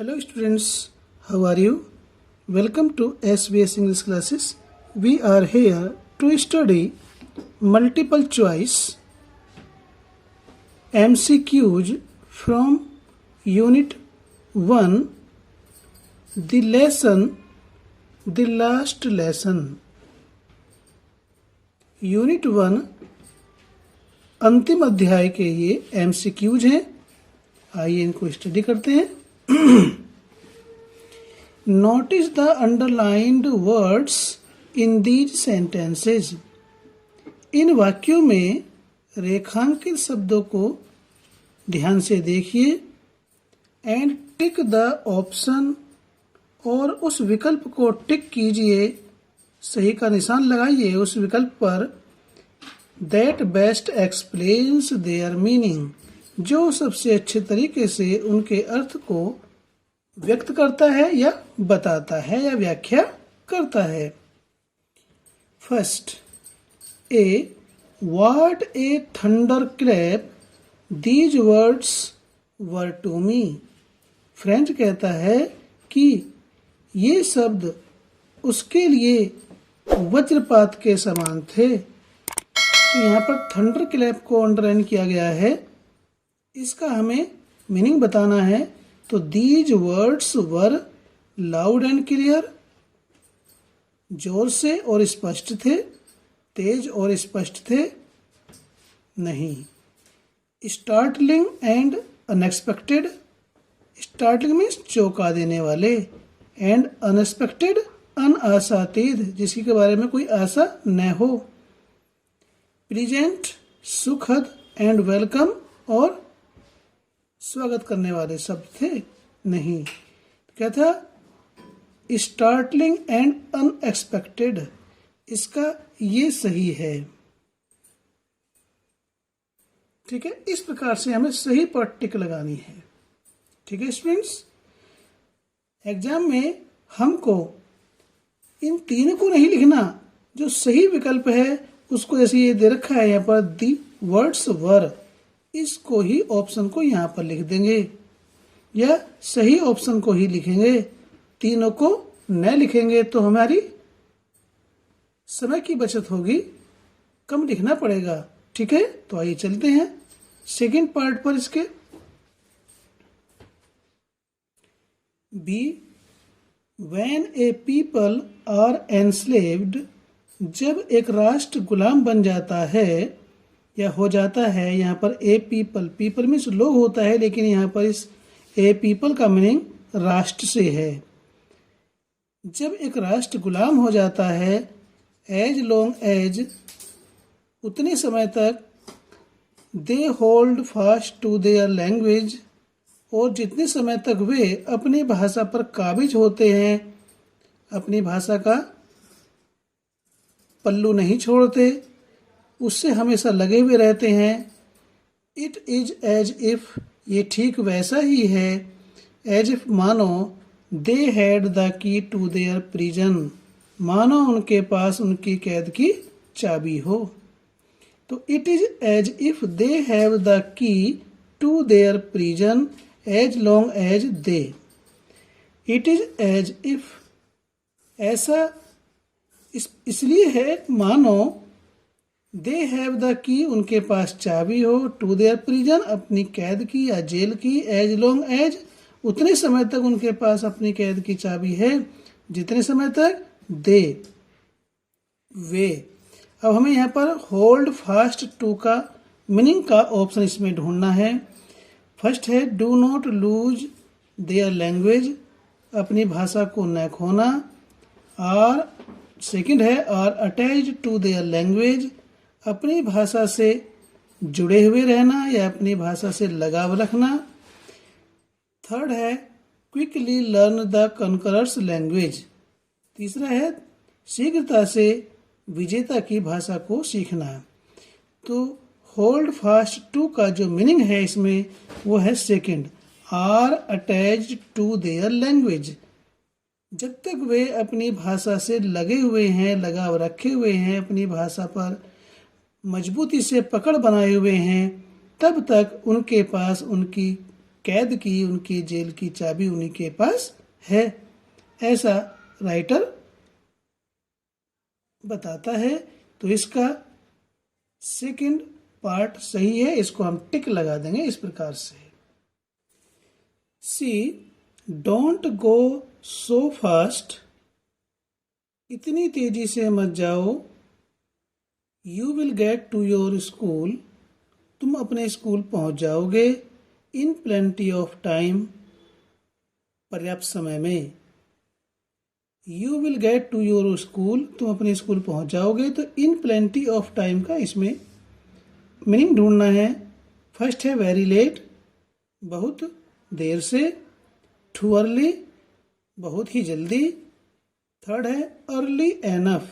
Hello students, how are you? Welcome to SBS English classes. We are here to study multiple choice MCQs from Unit 1, the last lesson. Unit 1 अंतिम अध्याय के ये MCQs हैं. आइए इनको study करते हैं. Notice the underlined words in these sentences. इन वाक्यों में रेखांकित शब्दों को ध्यान से देखिए. एंड टिक द ऑप्शन, और उस विकल्प को टिक कीजिए, सही का निशान लगाइए उस विकल्प पर. That best explains their meaning, जो सबसे अच्छे तरीके से उनके अर्थ को व्यक्त करता है या बताता है या व्याख्या करता है. First, what a thunder clap these words were to me. French कहता है कि ये शब्द उसके लिए वज्रपात के समान थे. तो यहाँ पर थंडर क्लैप को अंडरलाइन किया गया है. इसका हमें मीनिंग बताना है. तो these words were loud and clear, जोर से और स्पष्ट थे, तेज और स्पष्ट थे. नहीं. Startling and unexpected. Startling means चौंका देने वाले, एंड अनएक्सपेक्टेड अनाशातीत, जिसके बारे में कोई आशा न हो. प्रेजेंट सुखद एंड वेलकम, और स्वागत करने वाले शब्द थे. नहीं. क्या था? Startling and unexpected. इसका ये सही है. ठीक है. इस प्रकार से हमें सही पर टिक लगानी है. ठीक है स्टूडेंट्स. एग्जाम में हमको इन तीनों को नहीं लिखना. जो सही विकल्प है उसको, जैसे ये दे रखा है यहाँ पर दी वर्ड्स वर, इसको ही ऑप्शन को यहाँ पर लिख देंगे या सही ऑप्शन को ही लिखेंगे. तीनों को न लिखेंगे तो हमारी समय की बचत होगी, कम लिखना पड़ेगा. ठीक है. तो आइए चलते हैं सेकंड पार्ट पर. इसके B, when a people are enslaved. जब एक राष्ट्र गुलाम बन जाता है या हो जाता है. यहाँ पर ए पीपल, पीपल मीन्स लोग होता है, लेकिन यहाँ पर इस ए पीपल का मीनिंग राष्ट्र से है. जब एक राष्ट्र गुलाम हो जाता है, एज लॉन्ग एज, उतने समय तक, they hold fast to their language, और जितने समय तक वे अपनी भाषा पर काबिज होते हैं, अपनी भाषा का पल्लू नहीं छोड़ते, उससे हमेशा लगे हुए रहते हैं. इट इज एज इफ, ये ठीक वैसा ही है. एज इफ मानो, they had the key to their prison, मानो उनके पास उनकी कैद की चाबी हो. तो it is as if they have the key to their prison as long as they. It is as if, ऐसा इसलिए है मानो, दे हैव द की, उनके पास चाबी हो, टू देयर प्रिजन, अपनी कैद की या जेल की, एज लॉन्ग एज, उतने समय तक उनके पास अपनी कैद की चाबी है, जितने समय तक दे, वे. अब हमें यहाँ पर होल्ड फास्ट टू का मीनिंग का ऑप्शन इसमें ढूंढना है. फर्स्ट है do not lose their language, अपनी भाषा को न खोना. और सेकंड है are attached to their language, अपनी भाषा से जुड़े हुए रहना या अपनी भाषा से लगाव रखना. थर्ड है quickly learn the conquerors language. तीसरा है शीघ्रता से विजेता की भाषा को सीखना. तो होल्ड फास्ट टू का जो मीनिंग है इसमें वो है second, are attached to their language. जब तक वे अपनी भाषा से लगे हुए हैं, लगाव रखे हुए हैं, अपनी भाषा पर मजबूती से पकड़ बनाए हुए हैं, तब तक उनके पास उनकी कैद की, उनकी जेल की चाबी उन्हीं के पास है, ऐसा राइटर बताता है। तो इसका सेकंड पार्ट सही है, इसको हम टिक लगा देंगे इस प्रकार से। सी, डोंट गो सो फास्ट, इतनी तेजी से मत जाओ। You will get to your school, तुम अपने स्कूल पहुंच जाओगे। इन प्लेंटी ऑफ टाइम, पर्याप्त समय में। You will get to your school, तुम अपने स्कूल पहुंच जाओगे। तो इन प्लेंटी ऑफ टाइम का इसमें मीनिंग ढूंढना है। फर्स्ट है वेरी लेट, बहुत देर से। टू अर्ली, बहुत ही जल्दी। थर्ड है अर्ली एनफ,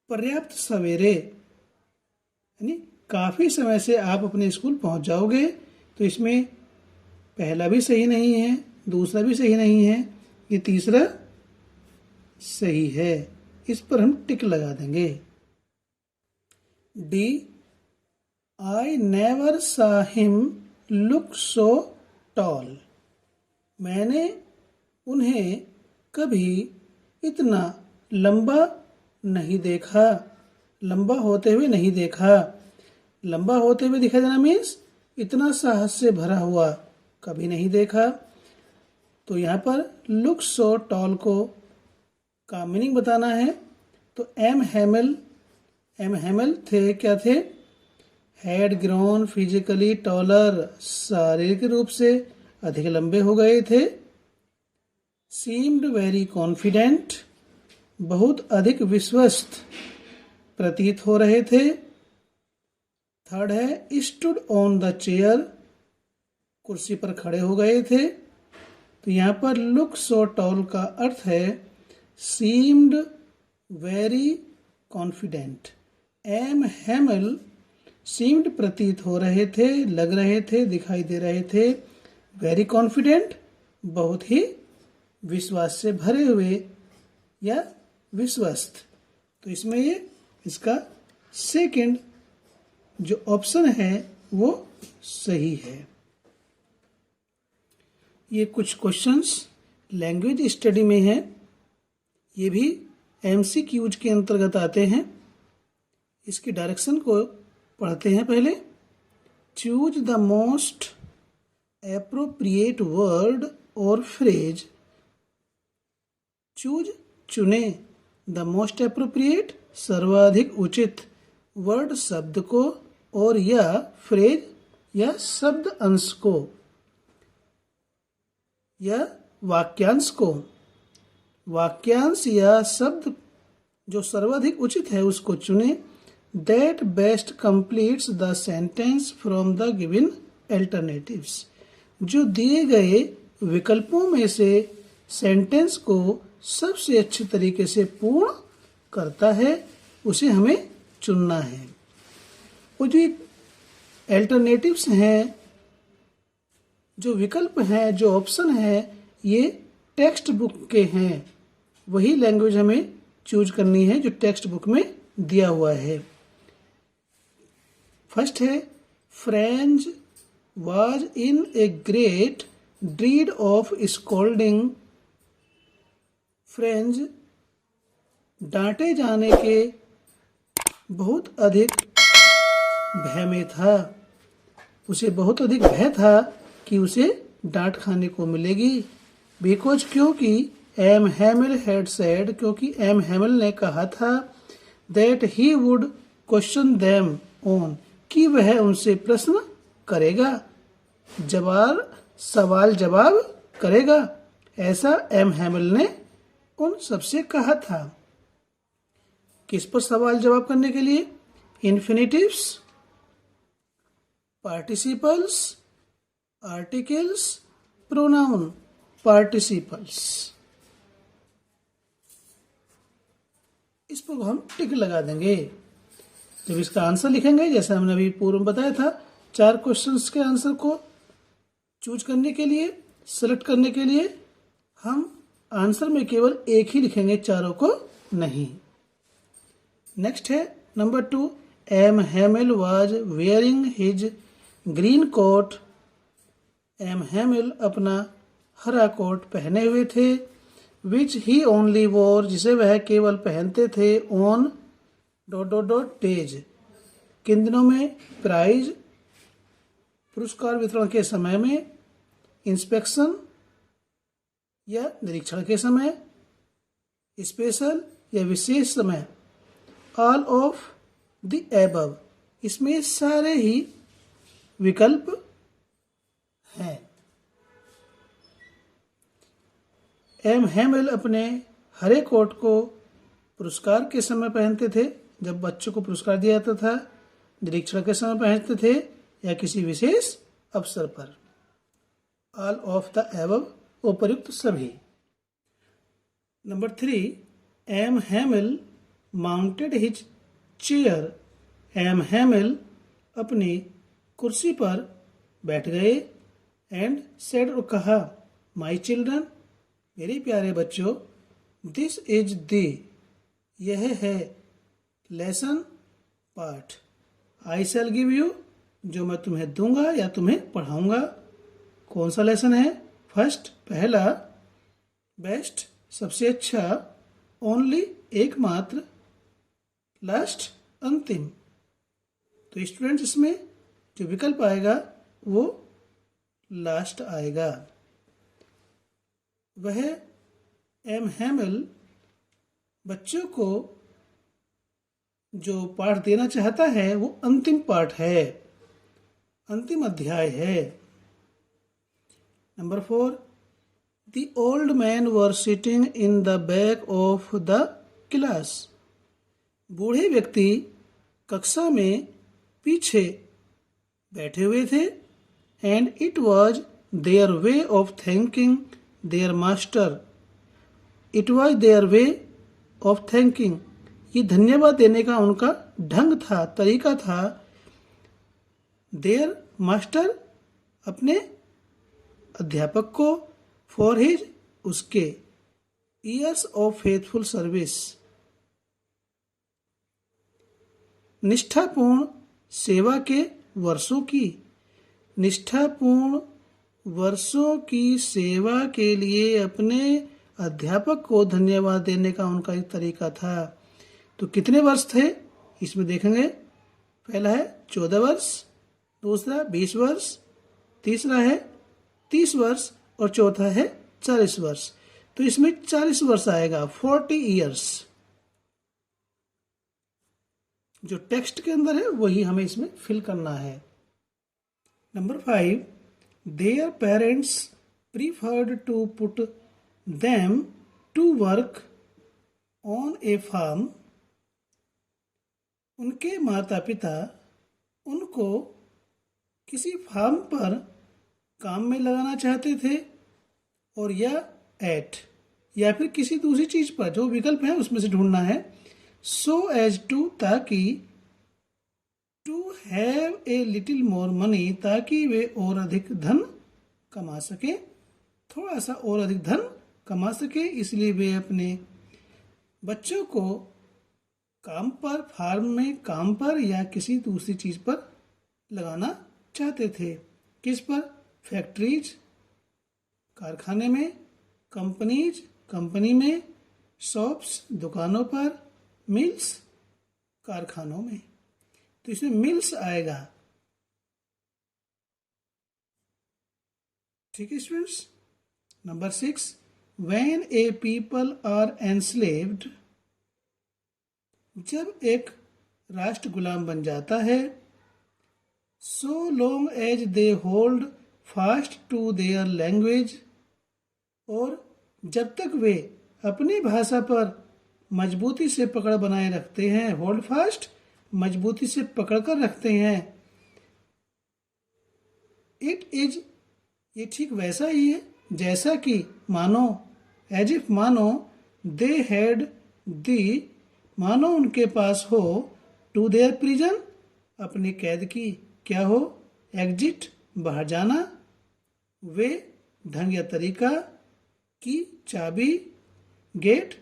पर्याप्त सवेरे, यानी काफी समय से आप अपने स्कूल पहुंच जाओगे। तो इसमें पहला भी सही नहीं है, दूसरा भी सही नहीं है, ये तीसरा सही है, इस पर हम टिक लगा देंगे। डी, आई नेवर सा हिम लुक सो टॉल, मैंने उन्हें कभी इतना लंबा नहीं देखा, लंबा होते हुए नहीं देखा। लंबा होते हुए दिखाई देना मीन्स इतना साहस से भरा हुआ कभी नहीं देखा। तो यहाँ पर लुक सो टॉल को का मीनिंग बताना है। तो एम हैमिल थे, क्या थे? हैड ग्रोन फिजिकली टॉलर, शारीरिक रूप से अधिक लंबे हो गए थे। सीम्ड वेरी कॉन्फिडेंट, बहुत अधिक विश्वस्त प्रतीत हो रहे थे। थर्ड है स्टूड ऑन द चेयर, कुर्सी पर खड़े हो गए थे। तो यहाँ पर लुक सो टॉल का अर्थ है seemed very confident. M हैमिल seemed प्रतीत हो रहे थे, लग रहे थे, दिखाई दे रहे थे। वेरी कॉन्फिडेंट, बहुत ही विश्वास से भरे हुए या विश्वस्त। तो इसमें ये इसका सेकंड जो ऑप्शन है वो सही है। ये कुछ क्वेश्चंस लैंग्वेज स्टडी में हैं, ये भी एमसीक्यूज के अंतर्गत आते हैं। इसकी डायरेक्शन को पढ़ते हैं पहले। Choose the most appropriate word और फ्रेज। चूज, चुने, द मोस्ट एप्रोप्रिएट, सर्वाधिक उचित, वर्ड, शब्द को, और या फ्रेज या शब्द अंश को या वाक्यांश को। वाक्यांश या शब्द जो सर्वाधिक उचित है उसको चुने। That best completes the sentence from the given alternatives, जो दिए गए विकल्पों में से सेंटेंस को सबसे अच्छे तरीके से पूर्ण करता है, उसे हमें चुनना है। वो जो अल्टरनेटिव्स हैं, जो विकल्प हैं, जो ऑप्शन है, ये टेक्स्ट बुक के हैं। वही लैंग्वेज हमें चूज करनी है जो टेक्स्ट बुक में दिया हुआ है। फर्स्ट है French was in a great dread of scolding। French डांटे जाने के बहुत अधिक भय में था, उसे बहुत अधिक भय था कि उसे डांट खाने को मिलेगी। बिकॉज, क्योंकि एम हैमिल हैड सेड, क्योंकि एम हैमिल ने कहा था that he would question them on, कि वह उनसे प्रश्न करेगा, सवाल जवाब करेगा। ऐसा एम हैमिल ने उन सबसे कहा था। किस पर सवाल जवाब करने के लिए? इन्फिनिटिव्स, पार्टिसिपल्स, आर्टिकल्स, प्रोनाउन, पार्टिसिपल्स। इस पर हम टिक लगा देंगे। जब इसका आंसर लिखेंगे, जैसे हमने अभी पूर्व में बताया था, 4 क्वेश्चंस के आंसर को चूज करने के लिए, सेलेक्ट करने के लिए हम आंसर में केवल एक ही लिखेंगे, चारों को नहीं। नेक्स्ट है number 2, M Hamill was wearing his green coat M Hamill अपना हरा कोट पहने हुए थे, विच ही ओनली वोर जिसे वह केवल पहनते थे, ऑन डेज किन दिनों में, प्राइज पुरस्कार वितरण के समय में, इंस्पेक्शन या निरीक्षण के समय, स्पेशल या विशेष समय, ऑल ऑफ द एबव इसमें सारे ही विकल्प हैं। एम हैमिल अपने हरे कोट को पुरस्कार के समय पहनते थे, जब बच्चों को पुरस्कार दिया जाता था, निरीक्षण के समय पहनते थे या किसी विशेष अवसर पर। ऑल ऑफ द एबव उपर्युक्त सभी। Number 3, M हैमिल mounted his chair. M हैमिल अपनी कुर्सी पर बैठ गए, एंड सेड और कहा, माई चिल्ड्रन मेरे प्यारे बच्चों, दिस इज द यह है, लेसन पाठ, आई शैल गिव यू जो मैं तुम्हें दूंगा या तुम्हें पढ़ाऊंगा। कौन सा लेसन है? फर्स्ट पहला, बेस्ट सबसे अच्छा, ओनली एकमात्र, लास्ट अंतिम। तो स्टूडेंट्स इसमें जो विकल्प आएगा वो लास्ट आएगा। वह एम हैमिल बच्चों को जो पाठ देना चाहता है वो अंतिम पाठ है, अंतिम अध्याय है। Number 4, the old man were sitting in the back of the class. बूढ़े व्यक्ति कक्षा में पीछे बैठे हुए थे, and it was their way of thanking their master. It was their way of thanking ये धन्यवाद देने का उनका ढंग था, तरीका था। देयर मास्टर अपने अध्यापक को, फॉर हिज उसके, ईयर्स ऑफ फेथफुल सर्विस निष्ठापूर्ण सेवा के वर्षों की, निष्ठापूर्ण वर्षों की सेवा के लिए अपने अध्यापक को धन्यवाद देने का उनका एक तरीका था। तो कितने वर्ष थे इसमें देखेंगे। पहला है 14 वर्ष, दूसरा 20 वर्ष, तीसरा है 30 वर्ष और चौथा है 40 वर्ष। तो इसमें 40 वर्ष आएगा, 40 ईयर्स। जो टेक्स्ट के अंदर है वही हमें इसमें फिल करना है। Number 5, their parents preferred to put them to work on a farm. उनके माता पिता उनको किसी फार्म पर काम में लगाना चाहते थे, और या एट या फिर किसी दूसरी चीज पर, जो विकल्प है उसमें से ढूंढना है। सो एज टू ताकि, to have a little more money ताकि वे और अधिक धन कमा सके, थोड़ा सा और अधिक धन कमा सके, इसलिए वे अपने बच्चों को काम पर, फार्म में काम पर या किसी दूसरी चीज पर लगाना चाहते थे। किस पर? फैक्ट्रीज कारखाने में, कंपनीज कंपनी में, शॉप्स दुकानों पर, मिल्स कारखानों में। तो इसमें मिल्स आएगा। ठीक है students. Number 6, when a people are enslaved. जब एक राष्ट्र गुलाम बन जाता है, so long as they hold fast to their language, और जब तक वे अपनी भाषा पर मजबूती से पकड़ बनाए रखते हैं, होल्ड फास्ट मजबूती से पकड़ कर रखते हैं। इट इज ये ठीक वैसा ही है जैसा कि, मानो, एज इफ मानो, दे हैड दी मानो उनके पास हो, टू देयर प्रिजन अपने कैद की क्या हो, एग्जिट बाहर जाना, वे ढंग या तरीका, की चाबी, गेट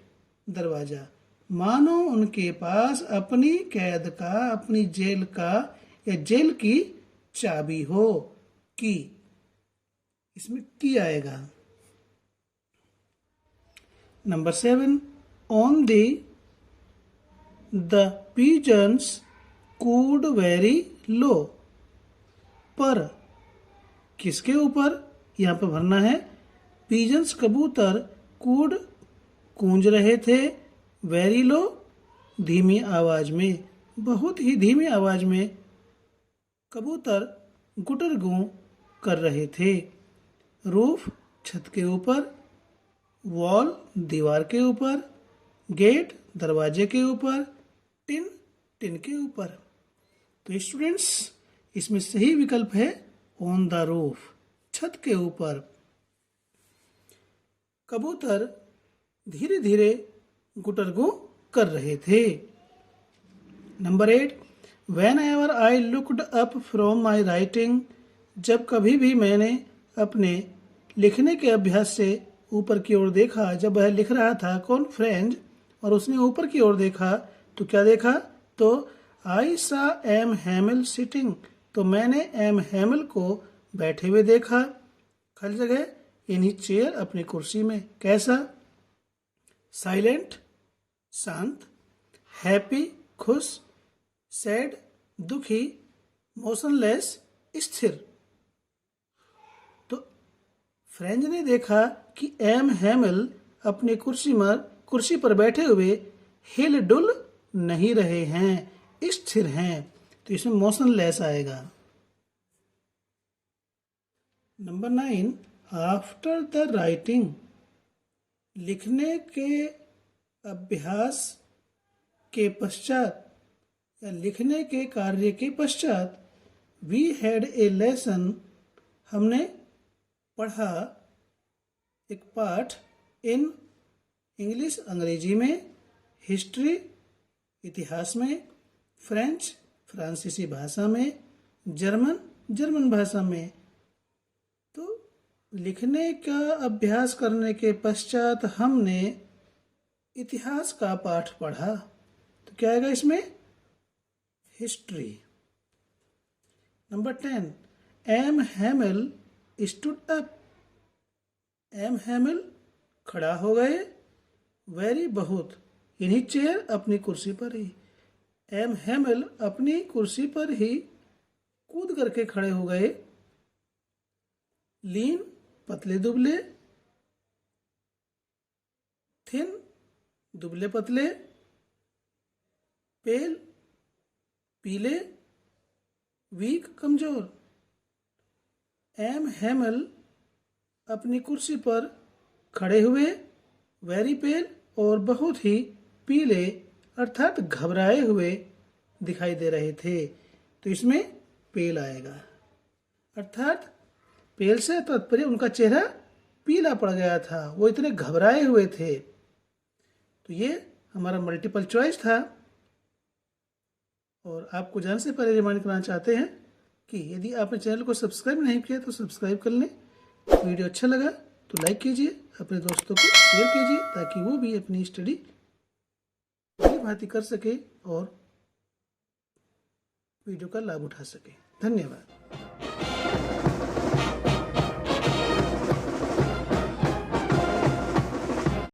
दरवाजा। मानो उनके पास अपनी कैद का, अपनी जेल का या जेल की चाबी हो, की। इसमें की आएगा। Number 7, on the pigeons could very low. पर किसके ऊपर यहाँ पे भरना है? पिजन्स कबूतर कूड गूंज रहे थे, वेरी लो धीमी आवाज में, बहुत ही धीमी आवाज में कबूतर गुटर गूं कर रहे थे। रूफ छत के ऊपर, वॉल दीवार के ऊपर, गेट दरवाजे के ऊपर, टिन टिन के ऊपर। तो स्टूडेंट्स इसमें सही विकल्प है ऑन द रूफ, छत के ऊपर। कबूतर धीरे धीरे गुटरगू कर रहे थे। Number 8, when ever I looked up from my writing, जब कभी भी मैंने अपने लिखने के अभ्यास से ऊपर की ओर देखा, जब वह लिख रहा था कौन? फ्रेंच, और उसने ऊपर की ओर देखा तो क्या देखा? तो आई सा एम हैमिल सिटिंग, तो मैंने एम हैमिल को बैठे हुए देखा, खाली जगह, इन ही चेयर, अपनी कुर्सी में। कैसा? साइलेंट शांत, हैप्पी खुश, सैड दुखी, मोशनलेस स्थिर। तो फ्रेंच ने देखा कि एम हैमिल अपनी कुर्सी पर बैठे हुए हिल डुल नहीं रहे हैं, स्थिर हैं, तो इसमें मोशनलेस आएगा। नंबर 9, आफ्टर द राइटिंग, लिखने के अभ्यास के पश्चात या लिखने के कार्य के पश्चात, वी हैड ए लेसन, हमने पढ़ा एक पाठ, इन इंग्लिश अंग्रेजी में, हिस्ट्री इतिहास में, फ्रेंच फ्रांसीसी भाषा में, जर्मन जर्मन भाषा में। तो लिखने का अभ्यास करने के पश्चात हमने इतिहास का पाठ पढ़ा, तो क्या आएगा इसमें? History. Number 10, M हैमिल stood up, M हैमिल खड़ा हो गए, वेरी बहुत, इन्हीं चेयर अपनी कुर्सी पर ही, एम हैमिल अपनी कुर्सी पर ही कूद करके खड़े हो गए। लीन पतले दुबले, थिन दुबले पतले, पेल पीले, वीक कमजोर। एम हैमिल अपनी कुर्सी पर खड़े हुए, वेरी पेल और बहुत ही पीले अर्थात घबराए हुए दिखाई दे रहे थे, तो इसमें पेल आएगा। अर्थात पेल से तात्पर्य उनका चेहरा पीला पड़ गया था, वो इतने घबराए हुए थे। तो ये हमारा मल्टीपल चॉइस था। और आपको जानने से पहले रिमाइंड कराना चाहते हैं कि यदि आपने चैनल को सब्सक्राइब नहीं किया तो सब्सक्राइब कर लें। वीडियो अच्छा लगा तो लाइक कीजिए, अपने दोस्तों को शेयर कीजिए ताकि वो भी अपनी स्टडी भांति कर सके और वीडियो का लाभ उठा सके। धन्यवाद।